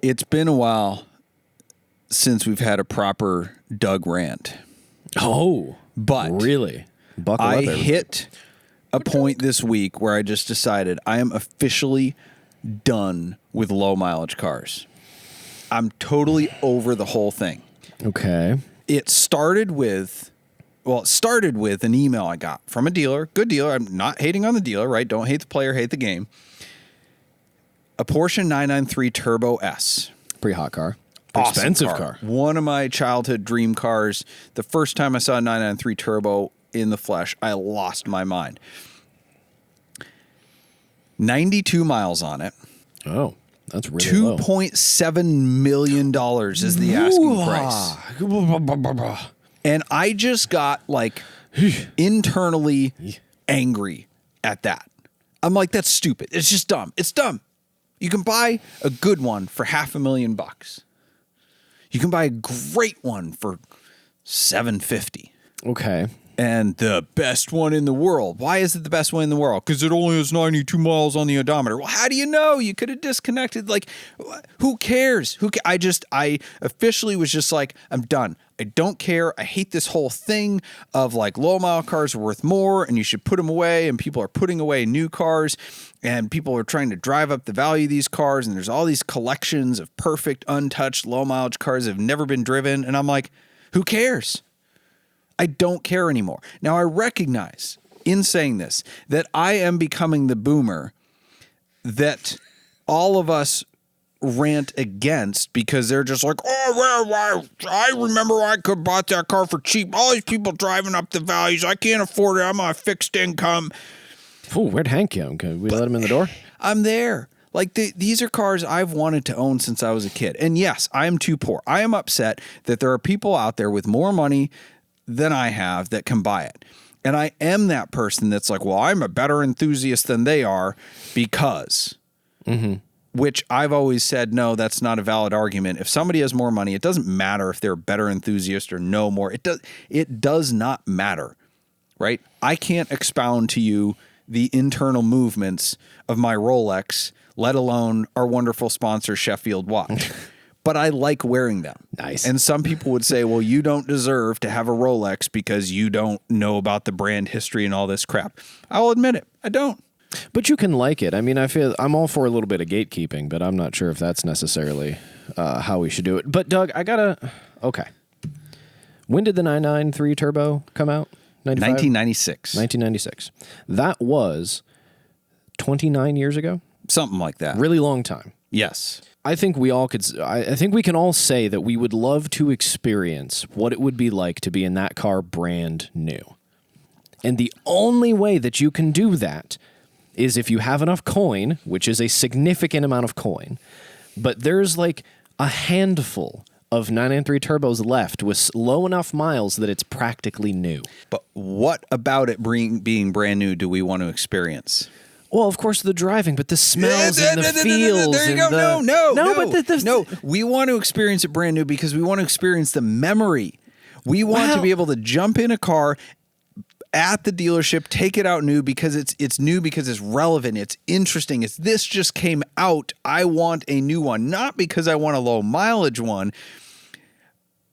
It's been a while since we've had a proper Doug rant. Oh, but really? Buckle I up, everybody. hit a point this week where I just decided I am officially done with low mileage cars. I'm totally over the whole thing. Okay. It started with an email I got from a dealer, good dealer. I'm not hating on the dealer, right? Don't hate the player, hate the game. A Porsche 993 Turbo S. Pretty hot car. Awesome Expensive car. One of my childhood dream cars. The first time I saw a 993 Turbo in the flesh, I lost my mind. 92 miles on it. Oh, that's really low. $2.7 million is the asking price. And I just got internally angry at that. I'm like, that's stupid. It's just dumb. It's dumb. You can buy a good one for $500,000. You can buy a great one for $750,000. Okay. And the best one in the world. Why is it the best one in the world? Because it only has 92 miles on the odometer. Well, how do you know? You could have disconnected. Who cares? I officially was just like, I'm done. I don't care. I hate this whole thing of low mile cars are worth more and you should put them away, and people are putting away new cars and people are trying to drive up the value of these cars, and there's all these collections of perfect, untouched, low mileage cars that have never been driven. And I'm like, who cares? I don't care anymore. Now, I recognize in saying this that I am becoming the boomer that all of us rant against, because they're just like, oh, well, I remember I could bought that car for cheap. All these people driving up the values. I can't afford it. I'm on a fixed income. Oh, where'd Hank go? Can we let him in the door? I'm there. These are cars I've wanted to own since I was a kid. And yes, I am too poor. I am upset that there are people out there with more money than I have that can buy it. And I am that person that's like, well, I'm a better enthusiast than they are because, which I've always said, no, that's not a valid argument. If somebody has more money, it doesn't matter if they're a better enthusiast or no more. It does not matter, right? I can't expound to you the internal movements of my Rolex, let alone our wonderful sponsor, Sheffield Watch. But I like wearing them. Nice. And some people would say, well, you don't deserve to have a Rolex because you don't know about the brand history and all this crap. I'll admit it. I don't. But you can like it. I mean, I feel I'm all for a little bit of gatekeeping, but I'm not sure if that's necessarily how we should do it. But Doug, okay. When did the 993 Turbo come out? 1996. 1996. That was 29 years ago? Something like that. Really long time. Yes. I think I think we can all say that we would love to experience what it would be like to be in that car brand new. And the only way that you can do that is if you have enough coin, which is a significant amount of coin. But there's a handful of 993 turbos left with low enough miles that it's practically new. But what about it being brand new do we want to experience? Well, of course, the driving, but the smells and the feels. There you go. No. We want to experience it brand new because we want to experience the memory. We want to be able to jump in a car at the dealership, take it out new because it's new, because it's relevant, it's interesting. This just came out. I want a new one, not because I want a low mileage one.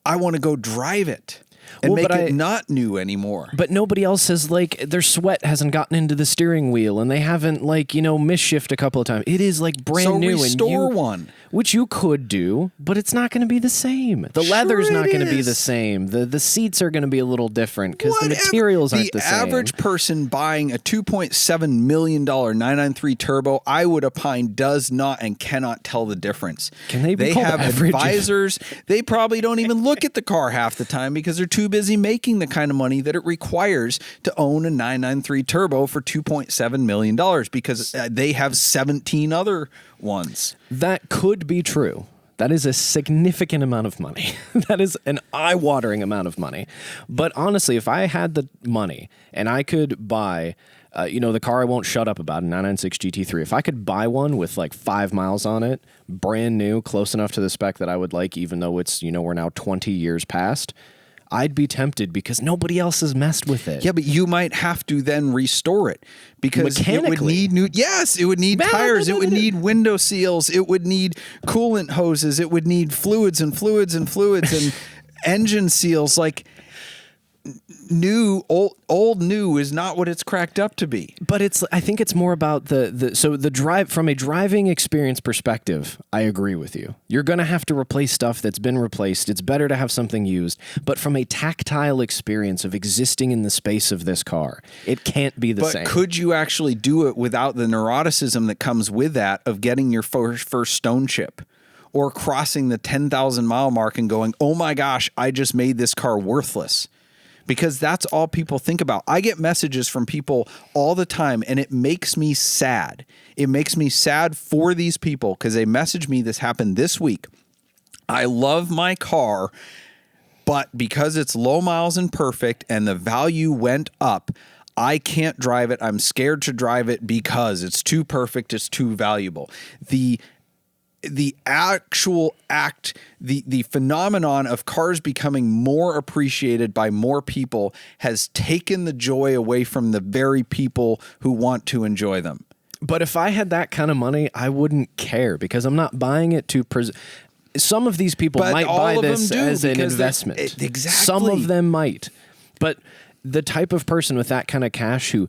I want to go drive it. And make it not new anymore. But nobody else has, their sweat hasn't gotten into the steering wheel, and they haven't, misshift a couple of times. It is, brand new. So restore one. Which you could do, but it's not going to be the same. The leather's not going to be the same. The seats are going to be a little different because the materials aren't the same. The average person buying a $2.7 million 993 Turbo, I would opine, does not and cannot tell the difference. Can they be called have average? Advisors. They probably don't even look at the car half the time because they're too busy making the kind of money that it requires to own a 993 Turbo for $2.7 million because they have 17 other ones. That could be true. That is a significant amount of money. That is an eye-watering amount of money. But honestly, if I had the money and I could buy, the car I won't shut up about, a 996 GT3, if I could buy one with 5 miles on it, brand new, close enough to the spec that I would like, even though it's, we're now 20 years past, I'd be tempted because nobody else has messed with it. Yeah, but you might have to then restore it because it would Mechanically. need new. Yes, it would need tires. It would need window seals. It would need coolant hoses. It would need fluids and engine seals. Like old new is not what it's cracked up to be. But I think it's more about the drive from a driving experience perspective. I agree with you. You're going to have to replace stuff that's been replaced. It's better to have something used. But from a tactile experience of existing in the space of this car, it can't be the same. But could you actually do it without the neuroticism that comes with that of getting your first stone chip? Or crossing the 10,000 mile mark and going, oh my gosh, I just made this car worthless. Because that's all people think about. I get messages from people all the time, and it makes me sad. It makes me sad for these people because they message me. This happened this week. I love my car, but because it's low miles and perfect and the value went up, I can't drive it. I'm scared to drive it because it's too perfect. It's too valuable. The actual act, the phenomenon of cars becoming more appreciated by more people has taken the joy away from the very people who want to enjoy them. But if I had that kind of money, I wouldn't care because I'm not buying it to some of these people might buy this as an investment. Exactly. Some of them might. But the type of person with that kind of cash who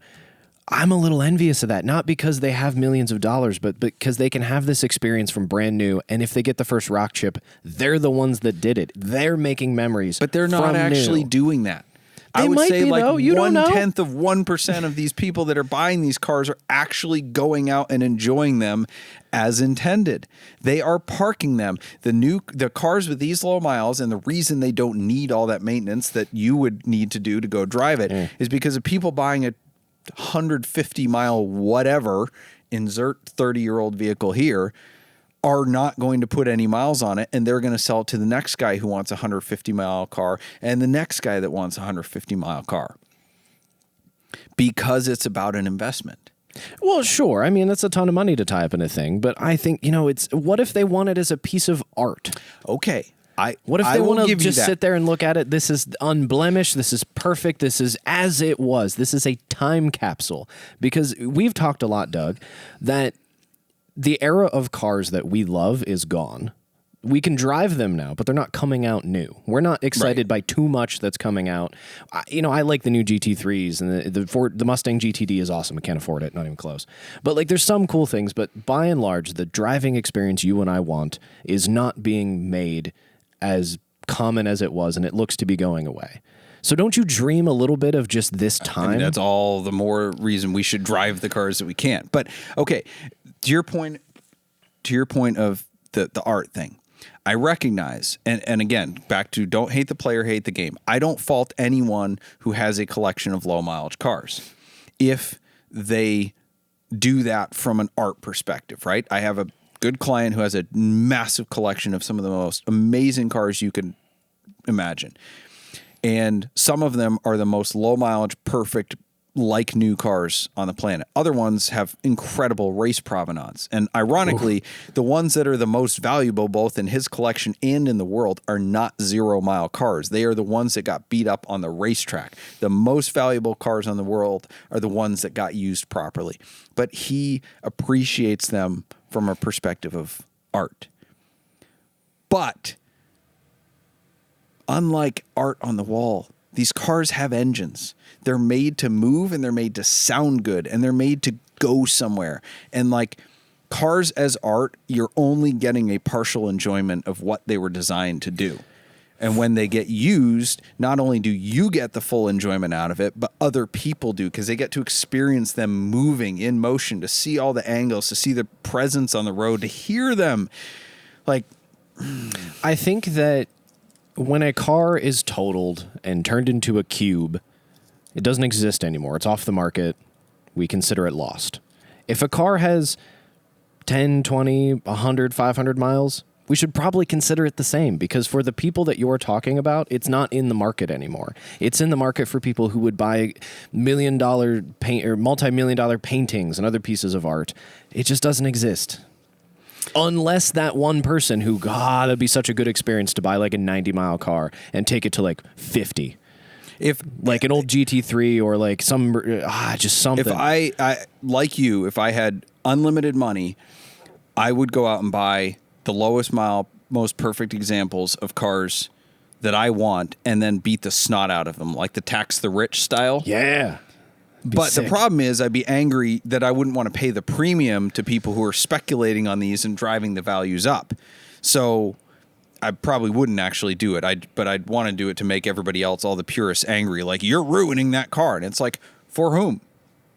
I'm a little envious of that, not because they have millions of dollars, but because they can have this experience from brand new. And if they get the first rock chip, they're the ones that did it. They're making memories. But they're not actually doing that. I would say like 1/10 of 1% of these people that are buying these cars are actually going out and enjoying them as intended. They are parking them. The cars with these low miles, and the reason they don't need all that maintenance that you would need to do to go drive it is because of people buying a 150 mile whatever, insert 30-year-old vehicle here, are not going to put any miles on it, and they're going to sell it to the next guy who wants a 150 mile car and the next guy that wants a 150 mile car because it's about an investment. Well, sure. I mean, that's a ton of money to tie up in a thing, but I think, it's what if they want it as a piece of art? Okay. What if they want to just sit there and look at it? This is unblemished. This is perfect. This is as it was. This is a time capsule. Because we've talked a lot, Doug, that the era of cars that we love is gone. We can drive them now, but they're not coming out new. We're not excited by too much that's coming out. I like the new GT3s, and the Mustang GTD is awesome. I can't afford it, not even close. But there's some cool things, but by and large, the driving experience you and I want is not being made as common as it was, and it looks to be going away. So don't you dream a little bit of just this time? I mean, that's all the more reason we should drive the cars that we can't. But okay, to your point of the art thing, I recognize, and again, back to don't hate the player, hate the game. I don't fault anyone who has a collection of low mileage cars if they do that from an art perspective, right? I have a good client who has a massive collection of some of the most amazing cars you can imagine. And some of them are the most low mileage, perfect, like new cars on the planet. Other ones have incredible race provenance. And ironically, the ones that are the most valuable, both in his collection and in the world, are not 0 mile cars. They are the ones that got beat up on the racetrack. The most valuable cars on the world are the ones that got used properly. But he appreciates them from a perspective of art. But unlike art on the wall, these cars have engines. They're made to move, and they're made to sound good, and they're made to go somewhere. And cars as art, you're only getting a partial enjoyment of what they were designed to do. And when they get used, not only do you get the full enjoyment out of it, but other people do, because they get to experience them moving in motion, to see all the angles, to see the presence on the road, to hear them. I think that when a car is totaled and turned into a cube, it doesn't exist anymore. It's off the market. We consider it lost. If a car has 10, 20, 100, 500 miles, we should probably consider it the same, because for the people that you're talking about, it's not in the market anymore. It's in the market for people who would buy $1 million paint or multi-million-dollar paintings and other pieces of art. It just doesn't exist. Unless that one person who, God, it'd be such a good experience to buy like a 90-mile car and take it to like 50. If like an old GT3 or like just something. If I like you, if I had unlimited money, I would go out and buy the lowest mile, most perfect examples of cars that I want and then beat the snot out of them, like the tax the rich style. Yeah. But the problem is I'd be angry that I wouldn't want to pay the premium to people who are speculating on these and driving the values up. So I probably wouldn't actually do it. But I'd want to do it to make everybody else, all the purists, angry. Like, you're ruining that car. And it's like, for whom?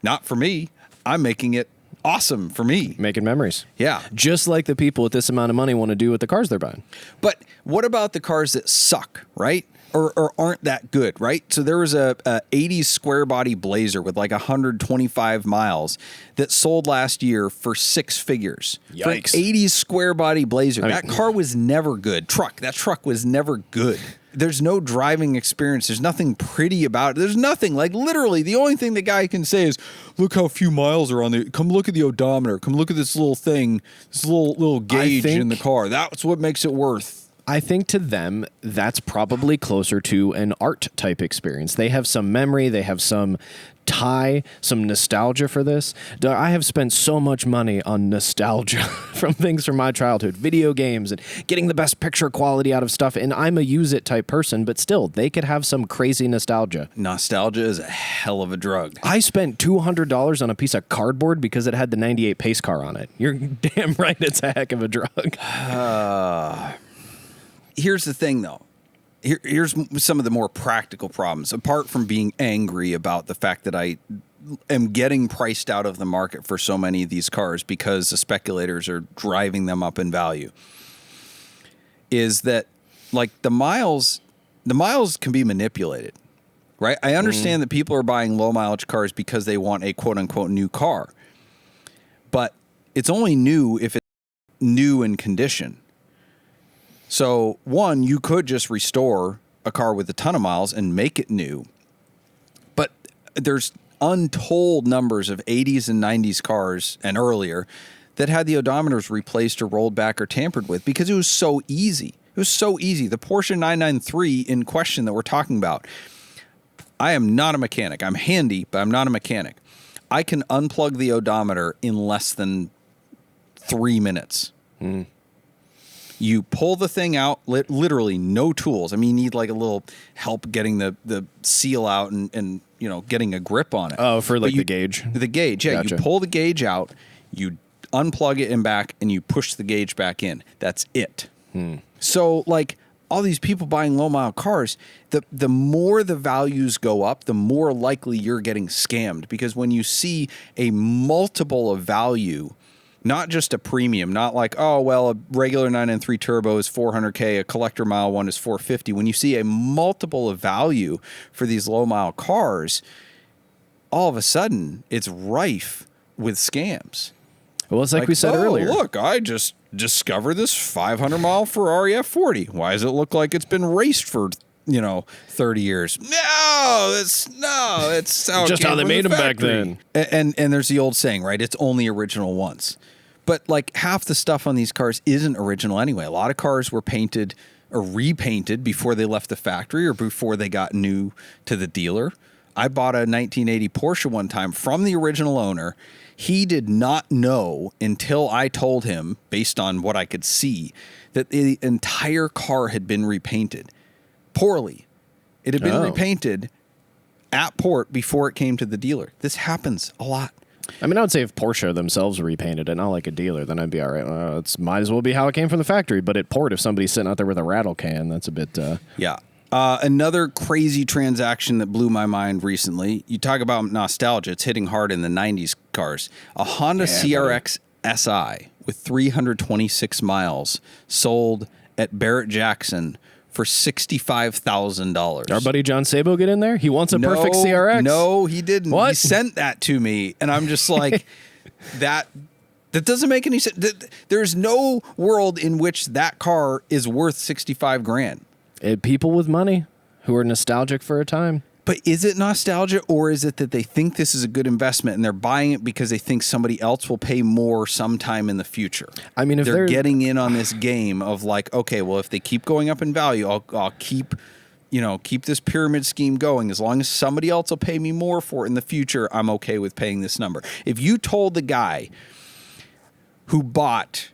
Not for me. I'm making it awesome for me. Making memories. Yeah. Just like the people with this amount of money want to do with the cars they're buying. But what about the cars that suck, right? Or aren't that good, right? So there was a 80s square body Blazer with like 125 miles that sold last year for 6 figures. Yikes. For an 80s square body Blazer. That car was never good. That truck was never good. There's no driving experience. There's nothing pretty about it. There's nothing. Like, literally, the only thing the guy can say is, look how few miles are on the... Come look at the odometer. Come look at this little thing, this little gauge in the car. That's what makes it worth. I think to them, that's probably closer to an art type experience. They have some memory. They have some tie, some nostalgia for this. I have spent so much money on nostalgia from things from my childhood, video games and getting the best picture quality out of stuff. And I'm a use it type person, but still, they could have some crazy nostalgia. Nostalgia is a hell of a drug. I spent $200 on a piece of cardboard because it had the 98 pace car on it. You're damn right, it's a heck of a drug. Here's the thing, though. Here's some of the more practical problems, apart from being angry about the fact that I am getting priced out of the market for so many of these cars because the speculators are driving them up in value, is that, like, the miles can be manipulated, right? I understand that people are buying low mileage cars because they want a quote-unquote new car, but it's only new if it's new in condition. So, one, you could just restore a car with a ton of miles and make it new. But there's untold numbers of 80s and 90s cars and earlier that had the odometers replaced or rolled back or tampered with because it was so easy. It was so easy. The Porsche 993 in question that we're talking about, I am not a mechanic. I'm handy, but I'm not a mechanic. I can unplug the odometer in less than 3 minutes. You pull the thing out, literally no tools. I mean, you need like a little help getting the seal out and getting a grip on it. Oh, for like the gauge? The gauge, yeah. Gotcha. You pull the gauge out, you unplug it and back, and you push the gauge back in. That's it. So, like, all these people buying low-mile cars, the more the values go up, the more likely you're getting scammed. Because when you see a multiple of value... Not just a premium, not like, oh, well, a regular 993 turbo is $400K, a collector mile one is $450. When you see a multiple of value for these low mile cars, all of a sudden it's rife with scams. Well, it's like we said earlier. Look, I just discovered this 500-mile Ferrari F40. Why does it look like it's been raced for 30 years? It's just how they made them back then. And there's the old saying, right? It's only original once. But like half the stuff on these cars isn't original anyway. A lot of cars were painted or repainted before they left the factory or before they got new to the dealer. I bought a 1980 Porsche one time from the original owner. He did not know until I told him, based on what I could see, that the entire car had been repainted. Poorly. It had been repainted at port before it came to the dealer. This happens a lot. I mean, I would say if Porsche themselves repainted it, not like a dealer, then I'd be all right. It might as well be how it came from the factory. But at port, if somebody's sitting out there with a rattle can, that's a bit... Yeah. Another crazy transaction that blew my mind recently. You talk about nostalgia. It's hitting hard in the 90s cars. A Honda CRX SI with 326 miles sold at Barrett-Jackson for $65,000. Our buddy John Sabo get in there? He wants a perfect CRX? No, he didn't. What? He sent that to me, and I'm just like, that doesn't make any sense. There's no world in which that car is worth $65,000. People with money who are nostalgic for a time. But is it nostalgia, or is it that they think this is a good investment and they're buying it because they think somebody else will pay more sometime in the future? I mean, if they're getting in on this game of like, okay, well, if they keep going up in value, I'll keep this pyramid scheme going. As long as somebody else will pay me more for it in the future, I'm okay with paying this number. If you told the guy who bought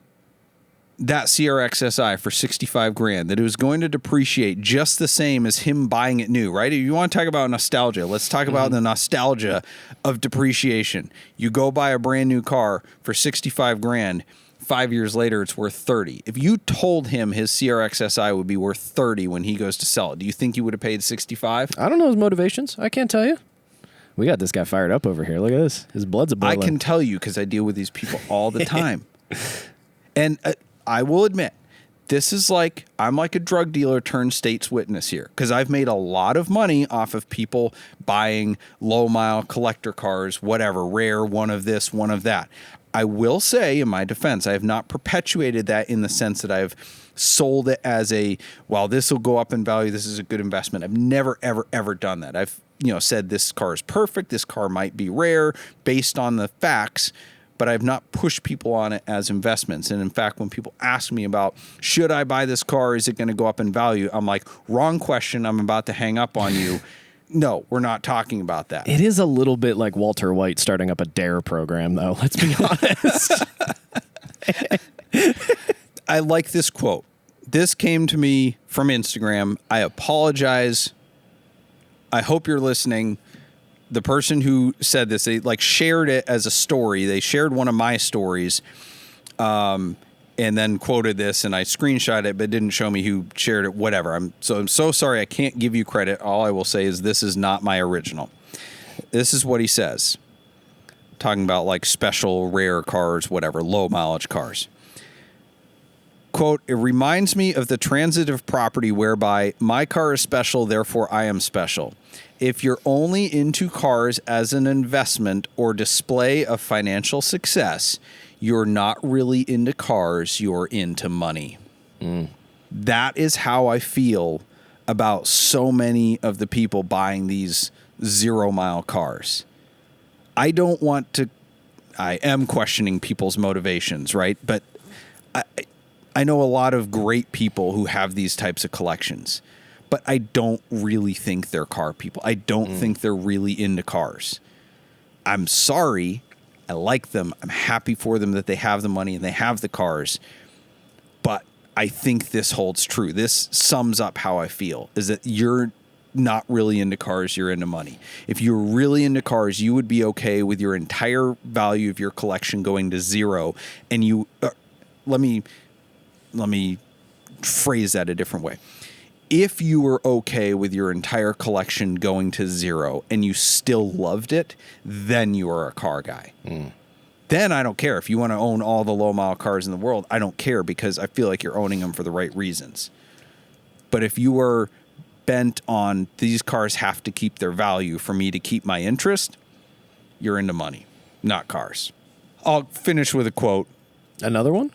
that CRX SI for $65,000 that it was going to depreciate just the same as him buying it new, right? If you want to talk about nostalgia, let's talk about the nostalgia of depreciation. You go buy a brand new car for $65,000. 5 years later, it's worth 30. If you told him his CRX SI would be worth 30 when he goes to sell it, do you think he would have paid 65? I don't know his motivations. I can't tell you. We got this guy fired up over here. Look at this. His blood's a boiling. I can tell you because I deal with these people all the time. And I will admit, this is like, I'm like a drug dealer turned state's witness here, because I've made a lot of money off of people buying low mile collector cars, whatever, rare, one of this, one of that. I will say, in my defense, I have not perpetuated that in the sense that I've sold it as well, this will go up in value, this is a good investment. I've never, ever, ever done that. I've said this car is perfect, this car might be rare based on the facts, but I've not pushed people on it as investments. And in fact, when people ask me about, should I buy this car, is it going to go up in value? I'm like, wrong question, I'm about to hang up on you. No, we're not talking about that. It is a little bit like Walter White starting up a DARE program, though. Let's be honest. I like this quote. This came to me from Instagram. I apologize. I hope you're listening. The person who said this, they shared it as a story. They shared one of my stories, and then quoted this, and I screenshot it, but didn't show me who shared it, whatever. I'm so sorry. I can't give you credit. All I will say is this is not my original. This is what he says. Talking about special rare cars, whatever, low mileage cars. Quote, it reminds me of the transitive property whereby my car is special, therefore I am special. If you're only into cars as an investment or display of financial success, you're not really into cars, you're into money. That is how I feel about so many of the people buying these 0 mile cars. I am questioning people's motivations, right? But I know a lot of great people who have these types of collections, but I don't really think they're car people. I don't think they're really into cars. I'm sorry. I like them. I'm happy for them that they have the money and they have the cars. But I think this holds true. This sums up how I feel, is that you're not really into cars, you're into money. If you're really into cars, you would be okay with your entire value of your collection going to 0. And you, let me phrase that a different way. If you were okay with your entire collection going to 0 and you still loved it, then you are a car guy. Then I don't care. If you want to own all the low mile cars in the world, I don't care, because I feel like you're owning them for the right reasons. But if you were bent on these cars have to keep their value for me to keep my interest, you're into money, not cars. I'll finish with a quote. Another one?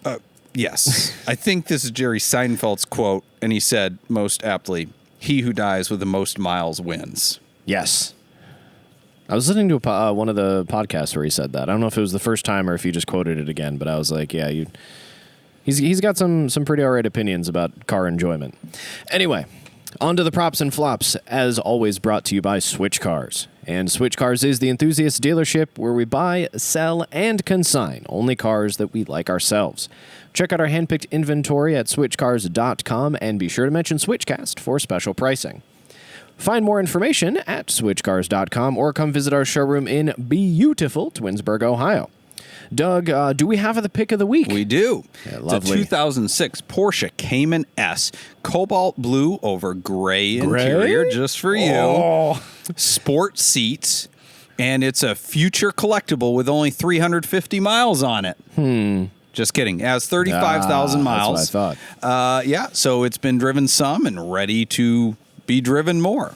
Yes. I think this is Jerry Seinfeld's quote, and he said most aptly, he who dies with the most miles wins. Yes. I was listening to one of the podcasts where he said that. I don't know if it was the first time or if he just quoted it again, but I was like, yeah, he's got some pretty all right opinions about car enjoyment. Anyway, on to the props and flops, as always brought to you by Switchcars. And Switchcars is the enthusiast dealership where we buy, sell, and consign only cars that we like ourselves. Check out our handpicked inventory at switchcars.com and be sure to mention SwitchCast for special pricing. Find more information at switchcars.com or come visit our showroom in beautiful Twinsburg, Ohio. Doug, do we have the pick of the week? We do. Yeah, lovely. It's a 2006 Porsche Cayman S. Cobalt blue over gray interior, just for you. Oh. Sport seats. And it's a future collectible with only 350 miles on it. Just kidding. It has 35,000 miles. That's what I thought. Yeah, so it's been driven some and ready to be driven more.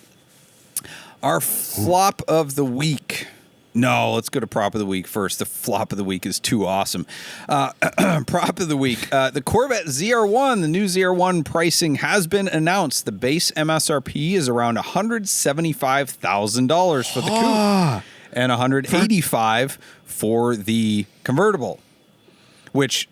Our flop of the week. No, let's go to prop of the week first. The flop of the week is too awesome. Prop of the week. The Corvette ZR1, the new ZR1 pricing has been announced. The base MSRP is around $175,000 for the coupe and $185,000 for the convertible, which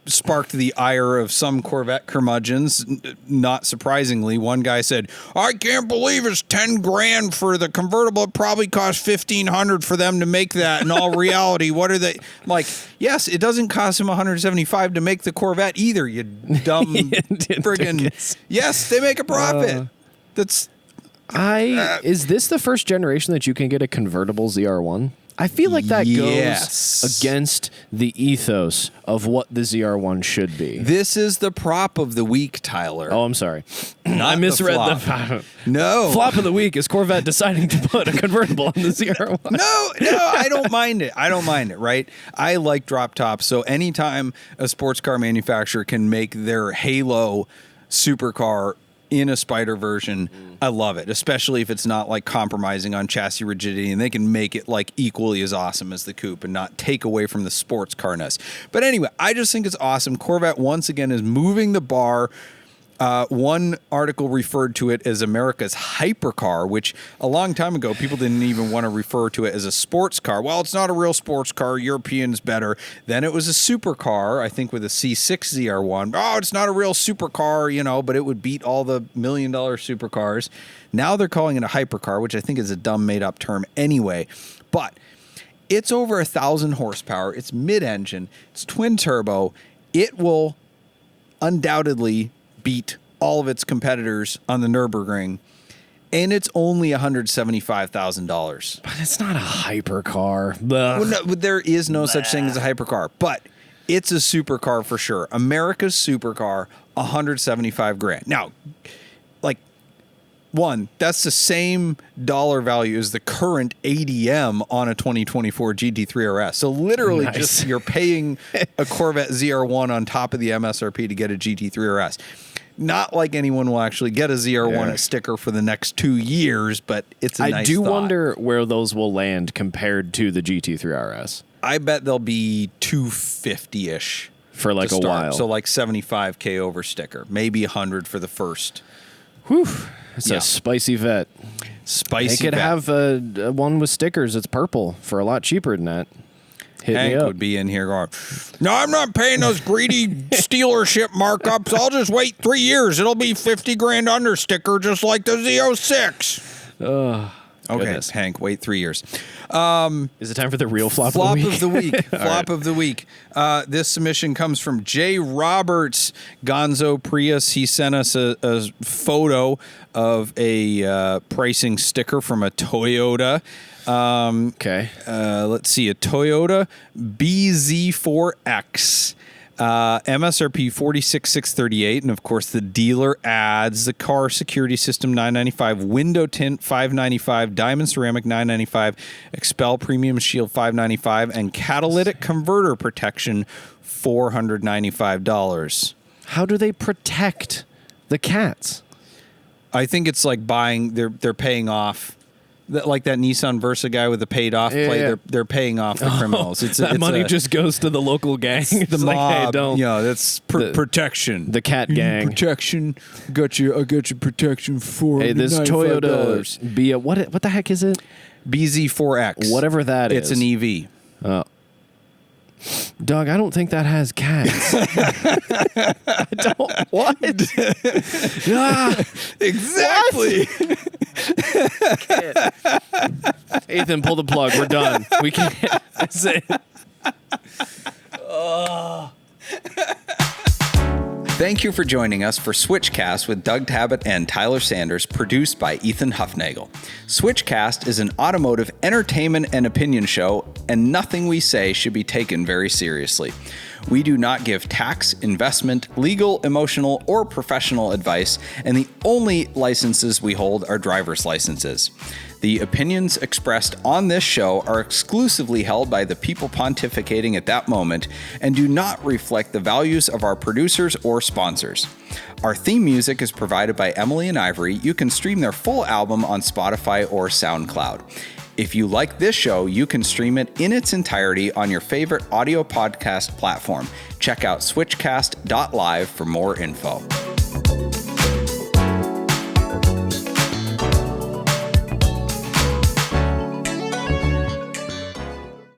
sparked the ire of some Corvette curmudgeons. Not surprisingly, one guy said, "I can't believe it's $10,000 for the convertible. It probably cost $1,500 for them to make that. In all reality, what are they?" I'm like, yes, it doesn't cost him $175 to make the Corvette either. You dumb friggin'. Yes, they make a profit. Is this the first generation that you can get a convertible ZR1? I feel like that goes against the ethos of what the ZR1 should be. This is the prop of the week, Tyler. Oh, I'm sorry. I misread the No. Flop of the week is Corvette deciding to put a convertible on the ZR1. No, I don't mind it. Right? I like drop tops. So anytime a sports car manufacturer can make their Halo supercar in a Spider version, I love it, especially if it's not like compromising on chassis rigidity, and they can make it like equally as awesome as the coupe and not take away from the sports carness. But anyway, I just think it's awesome. Corvette once again is moving the bar. One article referred to it as America's hypercar, which a long time ago, people didn't even want to refer to it as a sports car. Well, it's not a real sports car. European's better. Then it was a supercar, I think with a C6 ZR1. Oh, it's not a real supercar, but it would beat all the $1 million supercars. Now they're calling it a hypercar, which I think is a dumb made-up term anyway. But it's over 1,000 horsepower. It's mid-engine. It's twin-turbo. It will undoubtedly beat all of its competitors on the Nürburgring, and it's only $175,000. But it's not a hypercar. Well, no, there is no such thing as a hypercar, but it's a supercar for sure. America's supercar, $175,000. Now, that's the same dollar value as the current ADM on a 2024 GT3 RS. So literally just you're paying a Corvette ZR1 on top of the MSRP to get a GT3 RS. Not like anyone will actually get a ZR1 sticker for the next 2 years, but it's a nice thought. Wonder where those will land compared to the GT3 RS. I bet they'll be $250-ish for like a while. So like $75K over sticker, maybe $100 for the first. Whew. It's a spicy vet. Spicy. They could have a one with stickers. It's purple for a lot cheaper than that. Hank would be in here going, "No, I'm not paying those greedy stealership markups. I'll just wait 3 years. It'll be $50,000 under sticker, just like the Z06." Okay, goodness. Hank, wait 3 years. Is it time for the real flop of of the week? Flop of the week. This submission comes from Jay Roberts, Gonzo Prius. He sent us a photo of a pricing sticker from a Toyota. Let's see, a Toyota BZ4X. MSRP $46,638, and of course the dealer adds the car security system $995, window tint $595, diamond ceramic $995, expel premium shield $595, and catalytic converter protection $495. How do they protect the cats? I think it's like buying. They're paying off. Like that Nissan Versa guy with the paid off play, they're paying off the criminals. It's money just goes to the local gang. The mob. Like, hey, don't. Yeah, that's protection. The cat gang. Protection. I got you protection for. Hey, this Toyota what the heck is it? BZ4X. Whatever that is. It's an EV. Oh. Doug, I don't think that has cats. I don't. What? Exactly. Ethan, pull the plug. We're done. We can't. That's it. Thank you for joining us for SwitchCast with Doug Tabbutt and Tyler Sanders, produced by Ethan Huffnagel. SwitchCast is an automotive entertainment and opinion show, and nothing we say should be taken very seriously. We do not give tax, investment, legal, emotional, or professional advice, and the only licenses we hold are driver's licenses. The opinions expressed on this show are exclusively held by the people pontificating at that moment and do not reflect the values of our producers or sponsors. Our theme music is provided by Emily and Ivory. You can stream their full album on Spotify or SoundCloud. If you like this show, you can stream it in its entirety on your favorite audio podcast platform. Check out switchcast.live for more info.